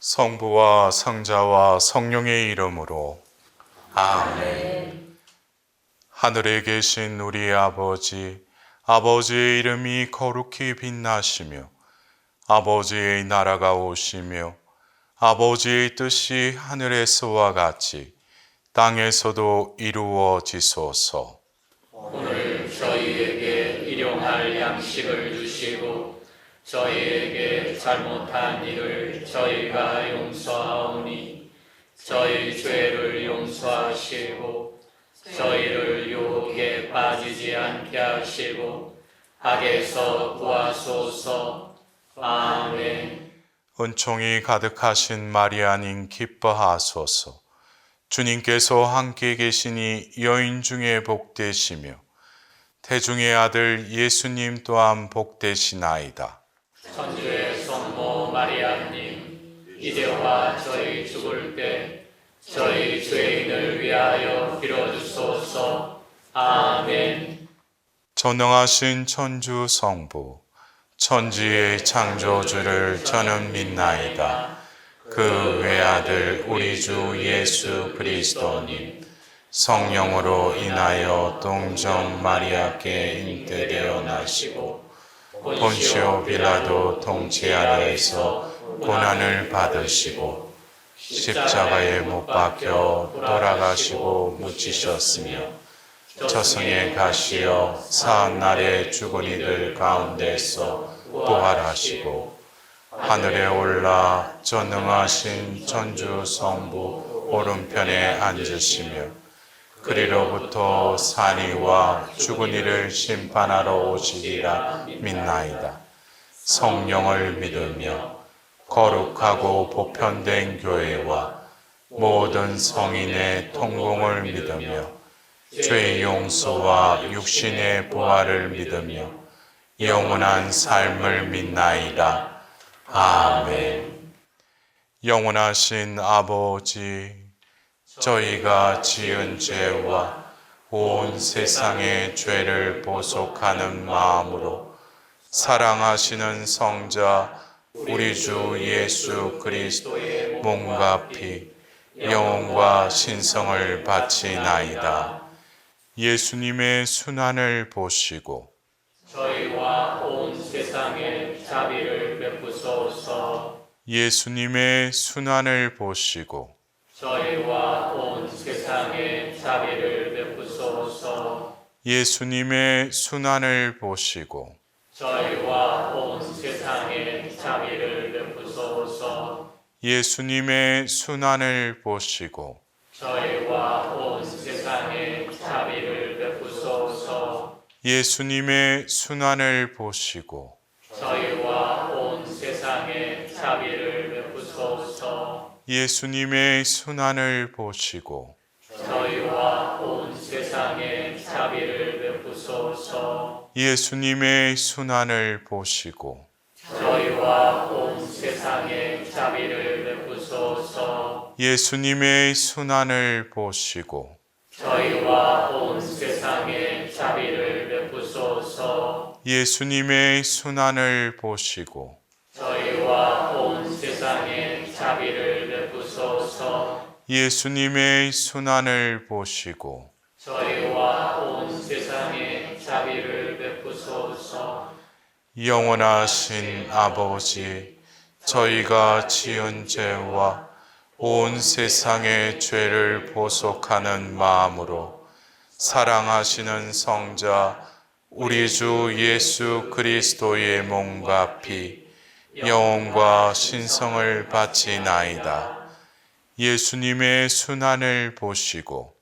성부와 성자와 성령의 이름으로 아멘. 하늘에 계신 우리 아버지, 아버지의 이름이 거룩히 빛나시며 아버지의 나라가 오시며 아버지의 뜻이 하늘에서와 같이 땅에서도 이루어지소서. 오늘 저희에게 일용할 양식을 주시고 저희에게 잘못한 일을 저희가 용서하오니 저희 죄를 용서하시고 저희를 유혹에 빠지지 않게 하시고 악에서 구하소서. 아멘. 은총이 가득하신 마리아님 기뻐하소서. 주님께서 함께 계시니 여인 중에 복되시며 태중의 아들 예수님 또한 복되시나이다. 천주의 성모 마리아님, 이제와 저희 죽을 때 저희 죄인을 위하여 빌어주소서. 아멘. 전능하신 천주 성부, 천지의 창조주를 저는 믿나이다. 그 외아들 우리 주 예수 그리스도님, 성령으로 인하여 동정 마리아께 잉태되어 나시고 본시오 빌라도 통치 아래에서 고난을 받으시고 십자가에 못 박혀 돌아가시고 묻히셨으며 저승에 가시어 사한날에 죽은 이들 가운데서 부활하시고 하늘에 올라 전능하신 천주 성부 오른편에 앉으시며 그리로부터 산이와 죽은 이를 심판하러 오시리라 믿나이다. 성령을 믿으며 거룩하고 보편된 교회와 모든 성인의 통공을 믿으며 죄의 용서와 육신의 부활을 믿으며 영원한 삶을 믿나이다. 아멘. 영원하신 아버지, 저희가 지은 죄와 온 세상의 죄를 보속하는 마음으로 사랑하시는 성자 우리 주 예수 그리스도의 몸과 피, 영혼과 신성을 바치나이다. 예수님의 순환을 보시고 저희와 온 세상에 자비를 베푸소서. 예수님의 순환을 보시고 저희와 온 세상에 자비를 베푸소서. 예수님의 순환을 보시고 저희와 온 세상에 자비를 베푸소서. 예수님의 순환을 보시고 저희와 온 세상에 자비를 베푸소서. 예수님의 순환을 보시고 저희와 온 세상에 자비를 베푸소서. 예수님의 순환을 보시고 저희와 온 세상에 자비를 베푸소서. 예수님의 순환을 보시고 저희와 온 세상에 자비를 베푸소서. 예수님의 순환을 보시고 저희와 온 세상에 자비를 베푸소서. 예수님의 순환을 보시고 저희와 온 세상에 자비를 베푸소서. 예수님의 순환을 보시고 저희와 온 세상에 자비를 베푸소서. 영원하신 아버지, 저희가 지은 죄와 온 세상의 죄를 보속하는 마음으로 사랑하시는 성자 우리 주 예수 그리스도의 몸과 피, 영혼과 신성을 바치나이다. 예수님의 순환을 보시고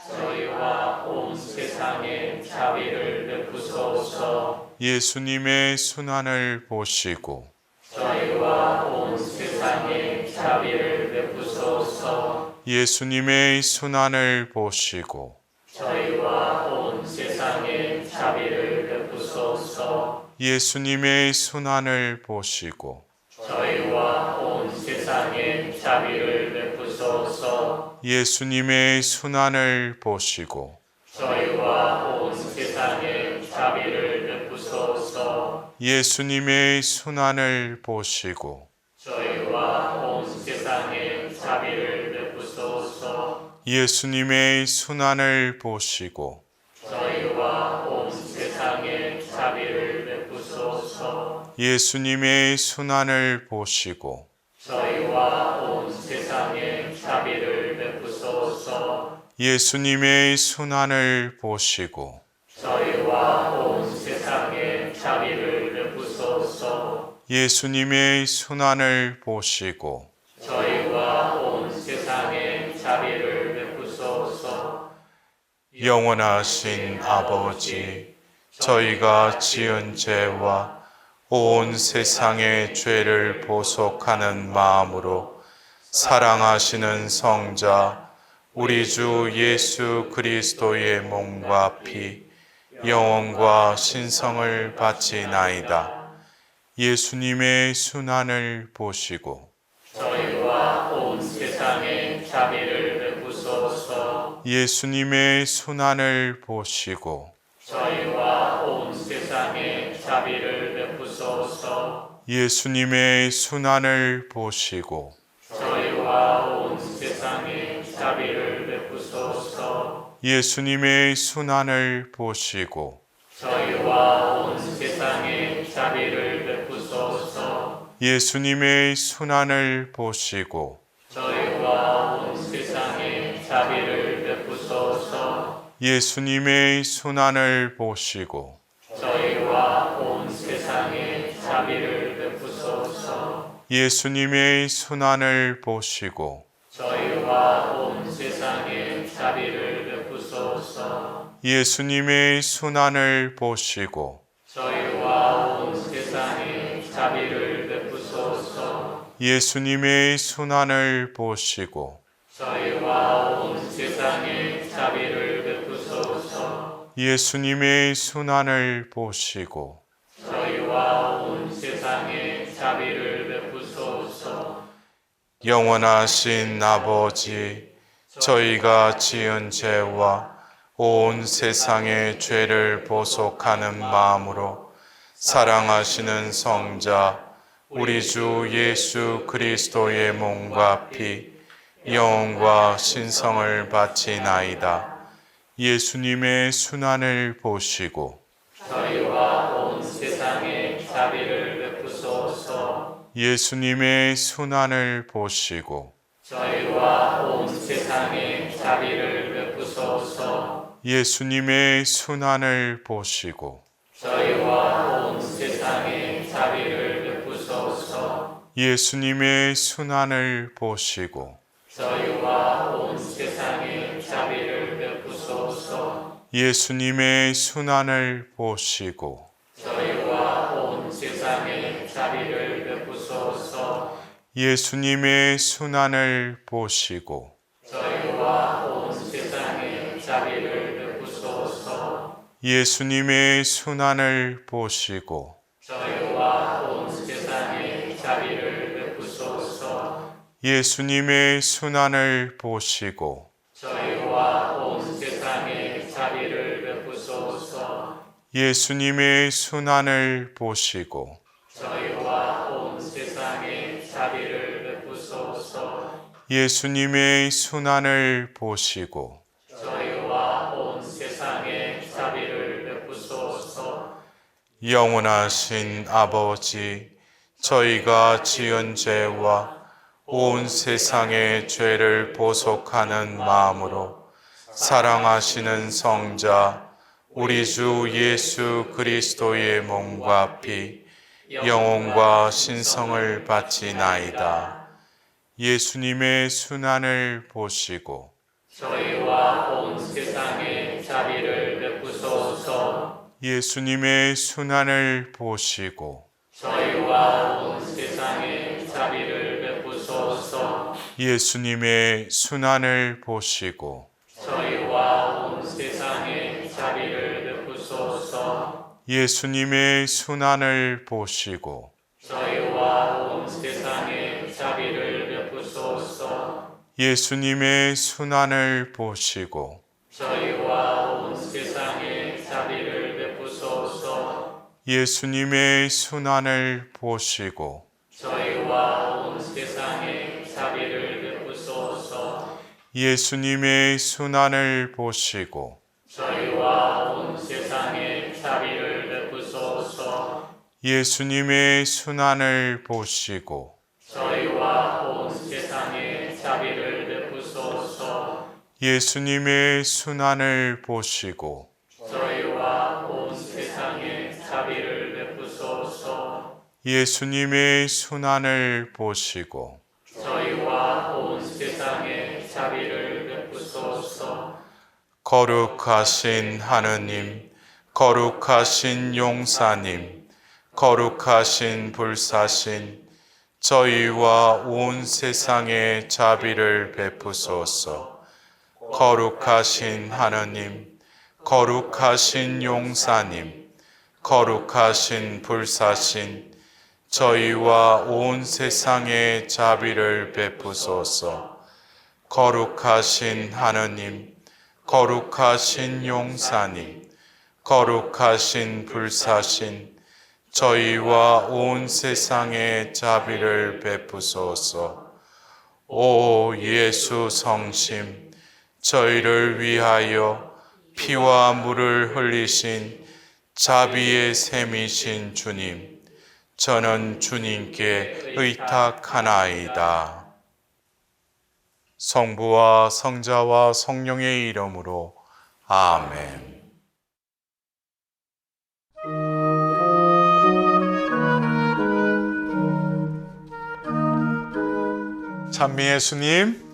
저희와 온 세상에 자비를 베푸소서. 예수님의 순환을 보시고 저희와 온 세상에 자비를 베푸소서. 예수님의 순환을 보시고 저희와 온 세상에 자비를 베푸소서. 예수님의 순환을 보시고 저희와 온 세상에 자비를 베푸소서. 예수님의 순환을 보시고 저희와 온 세상에 자비를 베푸소서. 예수님의 순환을 보시고 저희와 온 세상에 예수님의 순환을 보시고 저희와 온 세상에 자비를 베푸소서. 예수님의 순환을 보시고 저희와 온 세상에 자비를 베푸소서. 예수님의 순환을 보시고 저희와 온 세상에 자비를 베푸소서. 예수님의 순환을 보시고 저희와 온 세상에 자비를 베푸소서. 영원하신 아버지, 저희가 지은 죄와 온 세상의 죄를 보속하는 마음으로 사랑하시는 성자 우리 주 예수 그리스도의 몸과 피, 영혼과 신성을 바치나이다. 예수님의 순환을 보시고 저희와 온 세상에 자비를 베푸소서. 예수님의 순환을 보시고 저희와 온 세상에 자비를 베푸소서. 예수님의 순환을 보시고 저희와 온 세상에 자비를 베푸소서. 예수님의 순환을 보시고 저희와 온 세상에 자비를 베푸소서. 예수님의 순환을 보시고 저희와 온 세상에 자비를 베푸소서. 예수님의 순환을 보시고 저희와 온 세상에 자비를 베푸소서. 예수님의 순환을 보시고 저희와 온 세상에 자비를 베푸소서. 예수님의 순환을 보시고 저희와 온 세상에 자비를 베푸소서. 예수님의 순환을 보시고 저희와 온 세상에 자비를 베푸소서. 예수님의 순환을 보시고 저희와 온 세상에 자비를 베푸소서. 영원하신 아버지, 저희가 지은 죄와 온 세상의 죄를 보속하는 마음으로 사랑하시는 성자 우리 주 예수 그리스도의 몸과 피, 영혼과 신성을 바치나이다. 예수님의 순환을 보시고 저희와 온 세상에 자비를 베푸소서. 예수님의 순환을 보시고 저희와 온 세상에 자비를 베푸소서. 예수님의 순환을 보시고 저희와 온 세상에 자비를 베푸소서. 예수님의 순환을 보시고 저희와 온 세상에 자비를 베푸소서. 예수님의 순환을 보시고 저희와 온 세상에 자비를 베푸소서. 예수님의 순환을 보시고 저희와 온 세상에 자비를 베푸소서. 예수님의 순환을 보시고 저희와 온 세상에 자비를 베푸소서. 예수님의 순환을 보시고 저희와 온 세상에 자비를 베푸소서. 예수님의 순환을 보시고 저희와 온 세상에 자비를 베푸소서. 예수님의 순환을 보시고 저희와 온 세상에 자비를 베푸소서. 영원하신 아버지, 저희가 지은 죄와 온 세상의 죄를 보속하는 마음으로 사랑하시는 성자 우리 주 예수 그리스도의 몸과 피, 영혼과 신성을 바치나이다. 예수님의 순환을 보시고 저희와 온 세상에 자비를 베푸소서. 예수님의 순환을 보시고 저희와 온 세상에 자비를 베푸소서. 예수님의 순환을 보시고 저희와 온 세상에 자비를 베푸소서. 예수님의 순환을 보시고 저희와 온 세상에 자비를 베푸소서. 예수님의 순환을 보시고 저희와 온 세상에 자비를 베푸소서. 예수님의 순환을 보시고 저희와 온 세상에 자비를 베푸소서. 예수님의 순환을 보시고 저희와 온 세상에 자비를 베푸소서. 예수님의 순환을 보시고 저희와 온 세상에 자비를 베푸소서. 예수님의 순환을 보시고 저희와 온 세상에 자비를 베푸소서. 예수님의 순환을 보시고 저희와 온 세상에 자비를 베푸소서. 거룩하신 하느님, 거룩하신 용사님, 거룩하신 불사신, 저희와 온 세상에 자비를 베푸소서. 거룩하신 하느님, 거룩하신 용사님, 거룩하신 불사신, 저희와 온 세상에 자비를 베푸소서. 거룩하신 하느님, 거룩하신 용사님, 거룩하신 불사신, 저희와 온 세상에 자비를 베푸소서. 오 예수 성심, 저희를 위하여 피와 물을 흘리신 자비의 샘이신 주님, 저는 주님께 의탁하나이다. 성부와 성자와 성령의 이름으로 아멘. 찬미 예수님,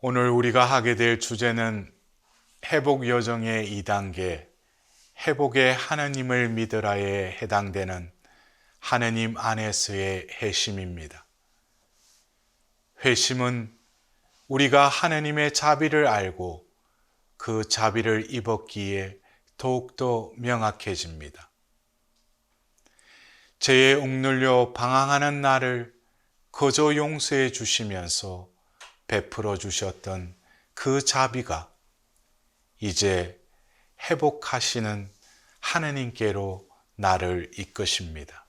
오늘 우리가 하게 될 주제는 회복 여정의 2단계, 회복의 하느님을 믿으라에 해당되는 하느님 안에서의 회심입니다. 회심은 우리가 하느님의 자비를 알고 그 자비를 입었기에 더욱더 명확해집니다. 죄에 억눌려 방황하는 나를 거저 용서해 주시면서 베풀어 주셨던 그 자비가 이제 회복하시는 하느님께로 나를 이끄십니다.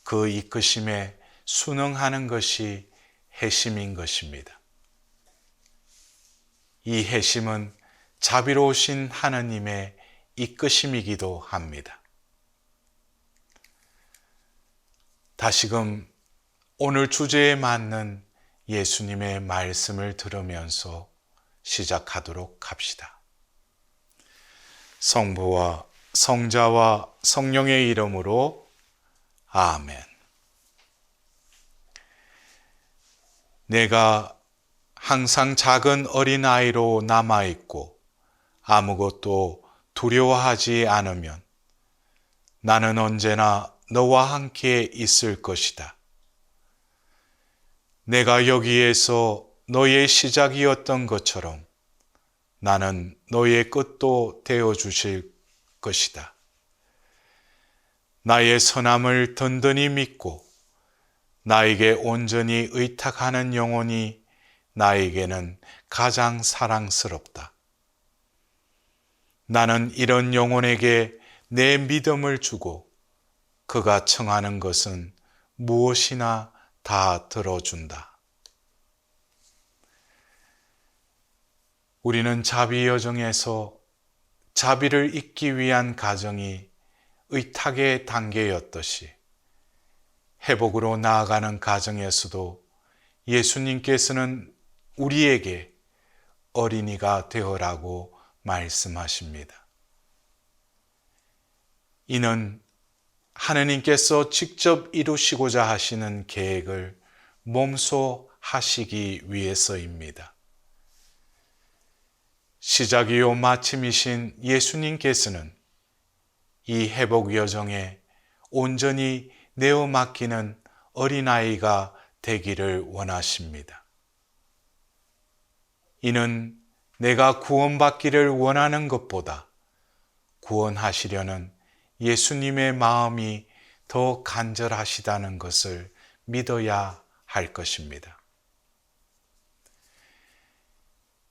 그 이끄심에 순응하는 것이 회심인 것입니다. 이 회심은 자비로우신 하느님의 이끄심이기도 합니다. 다시금 오늘 주제에 맞는 예수님의 말씀을 들으면서 시작하도록 합시다. 성부와 성자와 성령의 이름으로 아멘. 내가 항상 작은 어린아이로 남아있고 아무것도 두려워하지 않으면 나는 언제나 너와 함께 있을 것이다. 내가 여기에서 너의 시작이었던 것처럼 나는 너의 끝도 되어 주실 것이다. 나의 선함을 든든히 믿고 나에게 온전히 의탁하는 영혼이 나에게는 가장 사랑스럽다. 나는 이런 영혼에게 내 믿음을 주고 그가 청하는 것은 무엇이나 다 들어준다. 우리는 자비 여정에서 자비를 잊기 위한 과정이 의탁의 단계였듯이 회복으로 나아가는 과정에서도 예수님께서는 우리에게 어린이가 되어라고 말씀하십니다. 이는 하느님께서 직접 이루시고자 하시는 계획을 몸소 하시기 위해서입니다. 시작이요 마침이신 예수님께서는 이 회복 여정에 온전히 내어 맡기는 어린아이가 되기를 원하십니다. 이는 내가 구원받기를 원하는 것보다 구원하시려는 예수님의 마음이 더 간절하시다는 것을 믿어야 할 것입니다.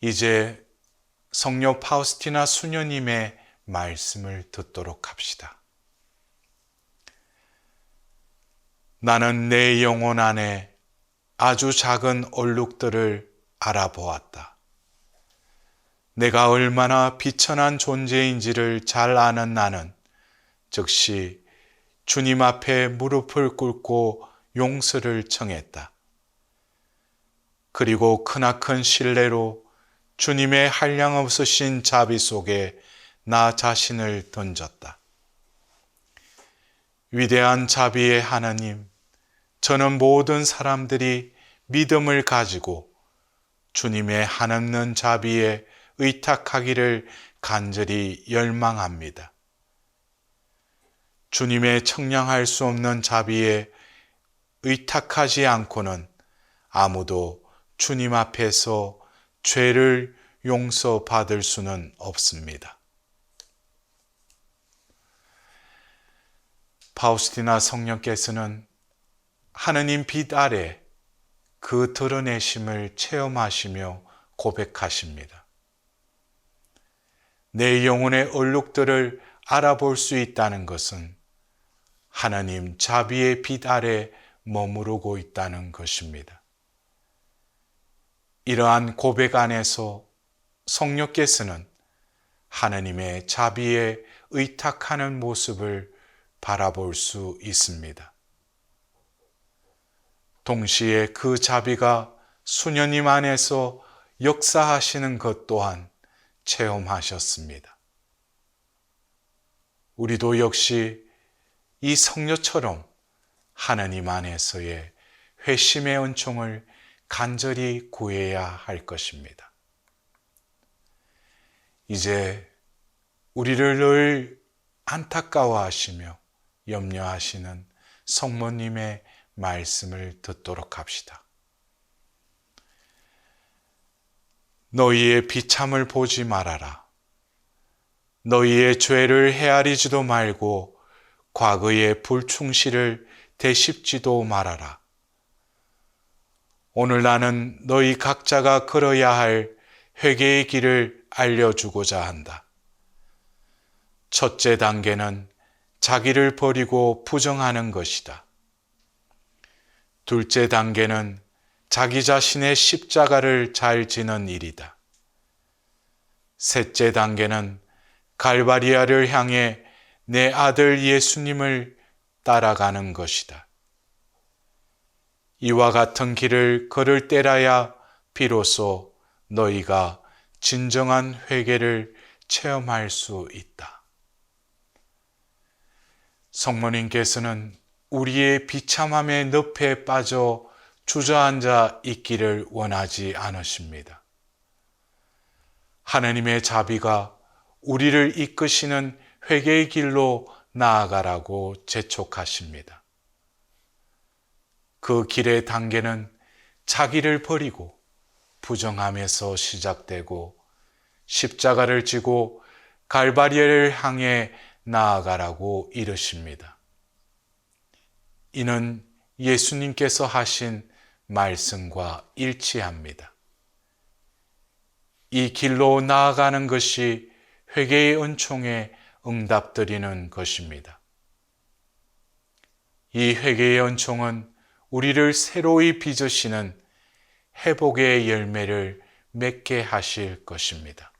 이제 성녀 파우스티나 수녀님의 말씀을 듣도록 합시다. 나는 내 영혼 안에 아주 작은 얼룩들을 알아보았다. 내가 얼마나 비천한 존재인지를 잘 아는 나는 즉시 주님 앞에 무릎을 꿇고 용서를 청했다. 그리고 크나큰 신뢰로 주님의 한량없으신 자비 속에 나 자신을 던졌다. 위대한 자비의 하나님, 저는 모든 사람들이 믿음을 가지고 주님의 한없는 자비에 의탁하기를 간절히 열망합니다. 주님의 청량할 수 없는 자비에 의탁하지 않고는 아무도 주님 앞에서 죄를 용서받을 수는 없습니다. 파우스티나 성령께서는 하느님 빛 아래 그 드러내심을 체험하시며 고백하십니다. 내 영혼의 얼룩들을 알아볼 수 있다는 것은 하나님 자비의 빛 아래 머무르고 있다는 것입니다. 이러한 고백 안에서 성령께서는 하나님의 자비에 의탁하는 모습을 바라볼 수 있습니다. 동시에 그 자비가 수녀님 안에서 역사하시는 것 또한 체험하셨습니다. 우리도 역시 이 성녀처럼 하나님 안에서의 회심의 은총을 간절히 구해야 할 것입니다. 이제 우리를 늘 안타까워하시며 염려하시는 성모님의 말씀을 듣도록 합시다. 너희의 비참을 보지 말아라. 너희의 죄를 헤아리지도 말고 과거의 불충실을 되씹지도 말아라. 오늘 나는 너희 각자가 걸어야 할 회개의 길을 알려주고자 한다. 첫째 단계는 자기를 버리고 부정하는 것이다. 둘째 단계는 자기 자신의 십자가를 잘 지는 일이다. 셋째 단계는 갈바리아를 향해 내 아들 예수님을 따라가는 것이다. 이와 같은 길을 걸을 때라야 비로소 너희가 진정한 회개를 체험할 수 있다. 성모님께서는 우리의 비참함의 늪에 빠져 주저앉아 있기를 원하지 않으십니다. 하나님의 자비가 우리를 이끄시는 회개의 길로 나아가라고 재촉하십니다. 그 길의 단계는 자기를 버리고 부정함에서 시작되고 십자가를 지고 갈바리아를 향해 나아가라고 이르십니다. 이는 예수님께서 하신 말씀과 일치합니다. 이 길로 나아가는 것이 회개의 은총에 응답드리는 것입니다. 이 회개의 은총은 우리를 새로이 빚으시는 회복의 열매를 맺게 하실 것입니다.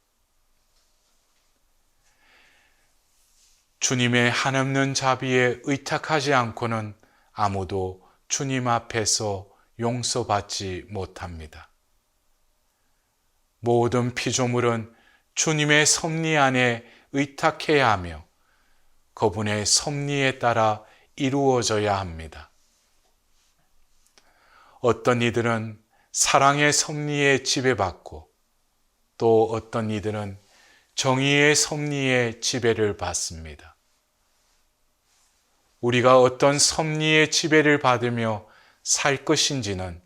주님의 한없는 자비에 의탁하지 않고는 아무도 주님 앞에서 용서받지 못합니다. 모든 피조물은 주님의 섭리 안에 의탁해야 하며 그분의 섭리에 따라 이루어져야 합니다. 어떤 이들은 사랑의 섭리에 지배받고 또 어떤 이들은 정의의 섭리에 지배를 받습니다. 우리가 어떤 섭리의 지배를 받으며 살 것인지는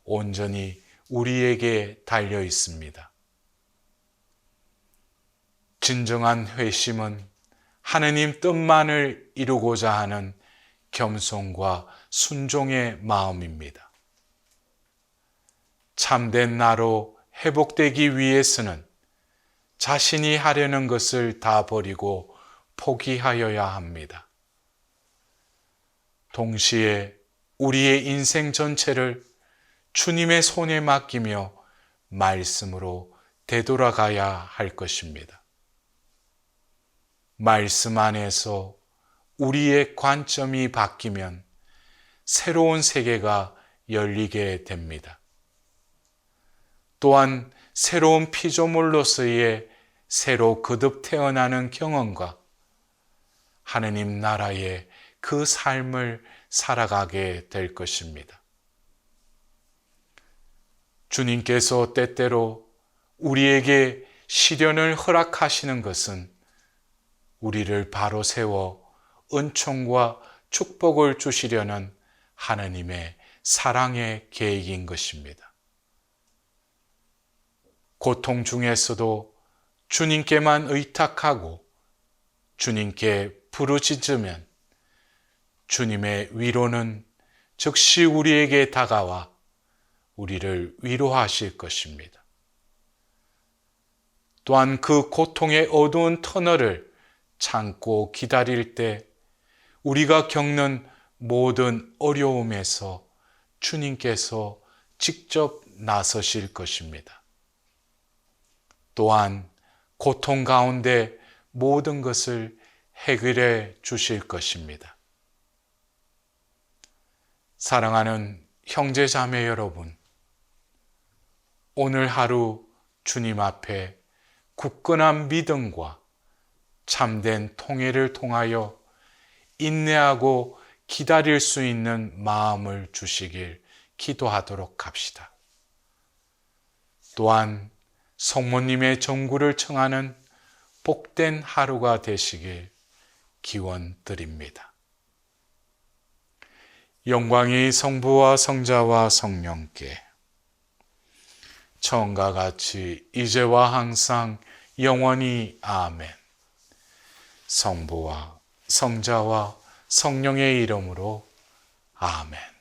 온전히 우리에게 달려 있습니다. 진정한 회심은 하느님 뜻만을 이루고자 하는 겸손과 순종의 마음입니다. 참된 나로 회복되기 위해서는 자신이 하려는 것을 다 버리고 포기하여야 합니다. 동시에 우리의 인생 전체를 주님의 손에 맡기며 말씀으로 되돌아가야 할 것입니다. 말씀 안에서 우리의 관점이 바뀌면 새로운 세계가 열리게 됩니다. 또한 새로운 피조물로서의 새로 거듭 태어나는 경험과 하느님 나라의 그 삶을 살아가게 될 것입니다. 주님께서 때때로 우리에게 시련을 허락하시는 것은 우리를 바로 세워 은총과 축복을 주시려는 하나님의 사랑의 계획인 것입니다. 고통 중에서도 주님께만 의탁하고 주님께 부르짖으면 주님의 위로는 즉시 우리에게 다가와 우리를 위로하실 것입니다. 또한 그 고통의 어두운 터널을 참고 기다릴 때 우리가 겪는 모든 어려움에서 주님께서 직접 나서실 것입니다. 또한 고통 가운데 모든 것을 해결해 주실 것입니다. 사랑하는 형제 자매 여러분, 오늘 하루 주님 앞에 굳건한 믿음과 참된 통회를 통하여 인내하고 기다릴 수 있는 마음을 주시길 기도하도록 합시다. 또한 성모님의 정구를 청하는 복된 하루가 되시길 기원드립니다. 영광이 성부와 성자와 성령께 처음과 같이 이제와 항상 영원히 아멘. 성부와 성자와 성령의 이름으로 아멘.